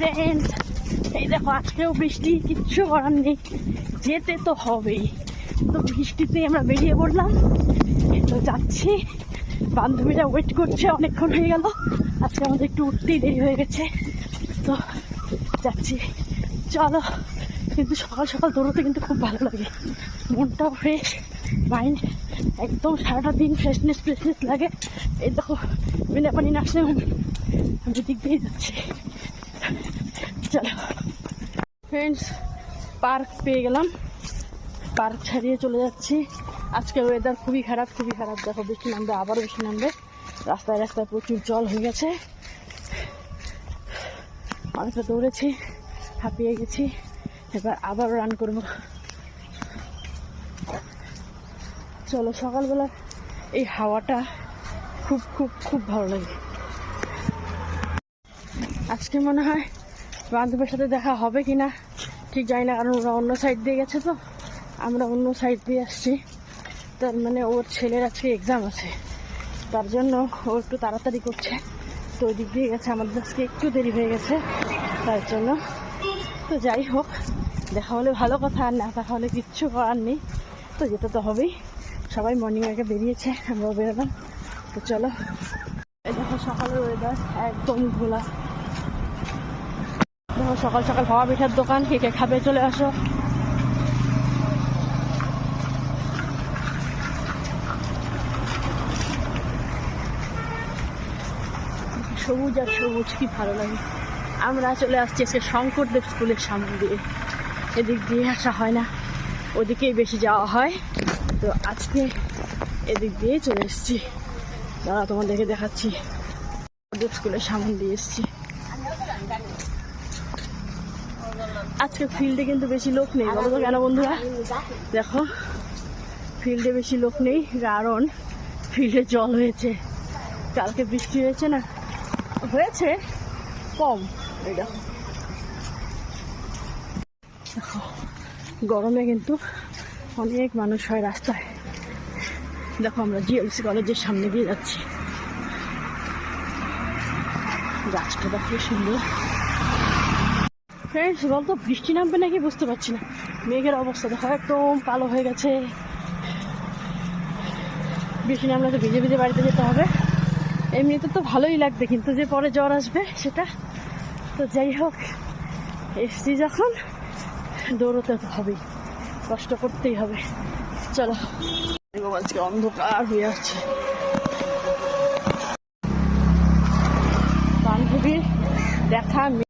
Friends, এই দেখো আজকেও বৃষ্টি, কিচ্ছু করার নেই, যেতে তো হবেই। তো বৃষ্টিতে আমরা বেরিয়ে পড়লাম, তো যাচ্ছি। বান্ধবীরা ওয়েট করছে, অনেকক্ষণ হয়ে গেল, আজকে আমাদের একটু উঠতেই দেরি হয়ে গেছে, তো যাচ্ছি। চলো। কিন্তু সকাল সকাল দৌড়তে কিন্তু খুব ভালো লাগে, মনটাও ফ্রেশ, মাইন্ড একদম সারাটা দিন ফ্রেশনেস লাগে। এই দেখো বিনা পানি নার্সিং হোম আমি দিক দিয়ে যাচ্ছি। চলো ফ্রেন্ডস, পার্ক পেয়ে গেলাম, পার্ক ছাড়িয়ে চলে যাচ্ছি। আজকের ওয়েদার খুবই খারাপ, খুবই খারাপ। দেখো বৃষ্টি নামবে, আবারও বৃষ্টি নামবে, রাস্তায় রাস্তায় প্রচুর জল হয়ে গেছে। অনেকটা দৌড়েছি, হাঁপিয়ে গেছি, এবার আবার রান করব। চলো, সকালবেলা এই হাওয়াটা খুব খুব খুব ভালো লাগে। আজকে মনে হয় বান্ধবীর সাথে দেখা হবে কিনা ঠিক জানি না, কারণ ওরা অন্য সাইড দিয়ে গেছে, তো আমরা অন্য সাইড দিয়ে আসছি। তার মানে ওর ছেলের আজকে এক্সাম আছে, তার জন্য ও একটু তাড়াতাড়ি করছে, তো ওই দিক দিয়ে গেছে। আমাদের আজকে একটু দেরি হয়ে গেছে, তার জন্য। তো যাই হোক, দেখা হলে ভালো কথা, আর না দেখা হলে কিচ্ছু করার নেই, তো যেতে তো হবেই। সবাই মর্নিং ওয়াকে বেরিয়েছে, আমরাও বেরোলাম। তো চলো, এই দেখো সকালের ওয়েদার একদম ঘোলা। দেখো সকাল সকাল ভাবা পিঠার দোকান, কে কে খাবে চলে আসো। সবুজ আর সবুজ, কি ভালো লাগে। আমরা চলে আসছি আজকে শঙ্করদেব স্কুলের সামনে দিয়ে, এদিক দিয়ে আসা হয় না, ওদিকেই বেশি যাওয়া হয়, তো আজকে এদিক দিয়ে চলে এসেছি। দাঁড়া, তোমাদেরকে দেখাচ্ছি, দেব স্কুলের সামনে দিয়ে এসেছি। আজকে ফিল্ডে কিন্তু বেশি লোক নেই, বলো তো কেন বন্ধুরা? দেখো ফিল্ডে বেশি লোক নেই, কারণ ফিল্ডে জল হয়েছে, কালকে বৃষ্টি হয়েছে না, হয়েছে কম। এই দেখো, দেখো গরমে কিন্তু অনেক মানুষ হয় রাস্তায়। দেখো আমরা জিএলসি কলেজের সামনে দিয়ে যাচ্ছি, গাছটা দেখো সুন্দর। ফ্রেন্ডস, বলতো বৃষ্টি নামবে নাকি বুঝতে পারছি না, মেঘের অবস্থা দেখো একদম কালো হয়ে গেছে। বৃষ্টি নামলে তো ভিজে ভিজে বাড়িতে যেতে হবে। এমনিতে তো ভালোই লাগবে, কিন্তু যে পরে জ্বর আসবে সেটা। তো যাই হোক, এসছি যখন দৌড়তে তো হবেই, কষ্ট করতেই হবে। চলো, আজকে অন্ধকার হয়ে আসছে। বান্ধবীর দেখা